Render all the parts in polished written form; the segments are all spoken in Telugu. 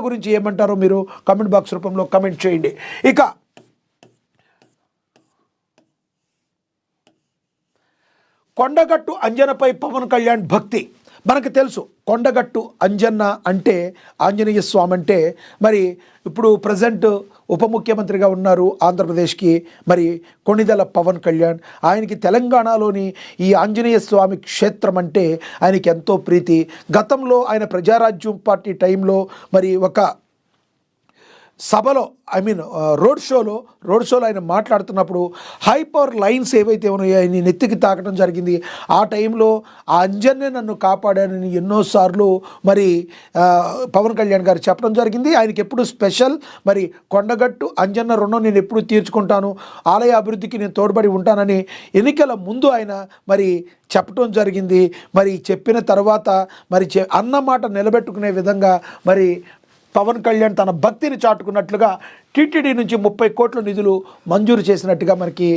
గురించి ఏమంటారో మీరు కామెంట్ బాక్స్ రూపంలో కామెంట్ చేయండి. ఇక కొండగట్టు అంజనపై పవన్ కళ్యాణ్ భక్తి మనకు తెలుసు. కొండగట్టు అంజన్న అంటే ఆంజనేయ స్వామి అంటే మరి ఇప్పుడు ప్రజెంట్ ఉప ముఖ్యమంత్రిగా ఉన్నారు ఆంధ్రప్రదేశ్కి మరి కొణిదెల పవన్ కళ్యాణ్. ఆయనకి తెలంగాణలోని ఈ ఆంజనేయ స్వామి క్షేత్రం అంటే ఆయనకి ఎంతో ప్రీతి. గతంలో ఆయన ప్రజారాజ్యం పార్టీ టైంలో మరి ఒక సభలో రోడ్ షోలో ఆయన మాట్లాడుతున్నప్పుడు హైపర్ లైన్స్ ఏవైతే ఉన్నాయో ఆయన నెత్తికి తాకడం జరిగింది. ఆ టైంలో ఆ అంజన్నే నన్ను కాపాడానని ఎన్నోసార్లు మరి పవన్ కళ్యాణ్ గారు చెప్పడం జరిగింది. ఆయనకి ఎప్పుడు స్పెషల్ మరి కొండగట్టు అంజన్న రుణం నేను ఎప్పుడు తీర్చుకుంటాను, ఆలయ అభివృద్ధికి నేను తోడ్పడి ఉంటానని ఎన్నికల ముందు ఆయన మరి చెప్పడం జరిగింది. మరి చెప్పిన తర్వాత మరి అన్నమాట నిలబెట్టుకునే విధంగా మరి పవన్ కళ్యాణ్ తన భక్తిని చాటుకున్నట్లుగా టీటీడీ నుంచి 30 కోట్ల నిధులు మంజూరు చేసినట్టుగా మనకి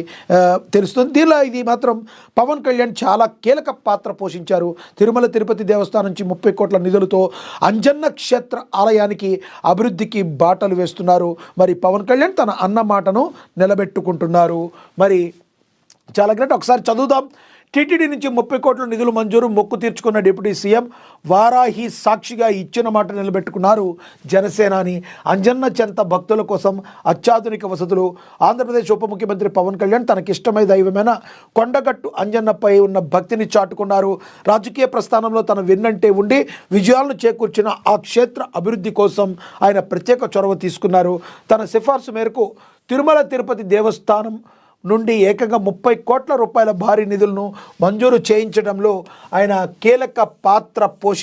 తెలుస్తుంది. దీనిలో ఇది మాత్రం పవన్ కళ్యాణ్ చాలా కీలక పాత్ర పోషించారు. తిరుమల తిరుపతి దేవస్థానం నుంచి 30 కోట్ల నిధులతో అంజన్న క్షేత్ర ఆలయానికి అభివృద్ధికి బాటలు వేస్తున్నారు. మరి పవన్ కళ్యాణ్ తన అన్న మాటను నిలబెట్టుకుంటున్నారు. మరి చాలా గ్రేట్. ఒకసారి చదువుదాం. టీటీడీ నుంచి 30 కోట్ల నిధులు మంజూరు, మొక్కు తీర్చుకున్న డిప్యూటీ సీఎం వారాహి సాక్షిగా ఇచ్చిన మాట నిలబెట్టుకున్నారు జనసేనాని. అంజన్న చెంత భక్తుల కోసం అత్యాధునిక వసతులు. ఆంధ్రప్రదేశ్ ఉప ముఖ్యమంత్రి పవన్ కళ్యాణ్ తనకిష్టమైన దైవమైన కొండగట్టు అంజన్నపై ఉన్న భక్తిని చాటుకున్నారు. రాజకీయ ప్రస్థానంలో తన వెన్నంటే ఉండి విజయాలను చేకూర్చిన ఆ క్షేత్ర అభివృద్ధి కోసం ఆయన ప్రత్యేక చొరవ తీసుకున్నారు. తన సిఫార్సు మేరకు తిరుమల తిరుపతి దేవస్థానం నుండి ఏకంగా 30 కోట్ల రూపాయల భారీ నిధులను మంజూరు చేయించడంలో ఆయన కీలక పాత్ర పోషించారు.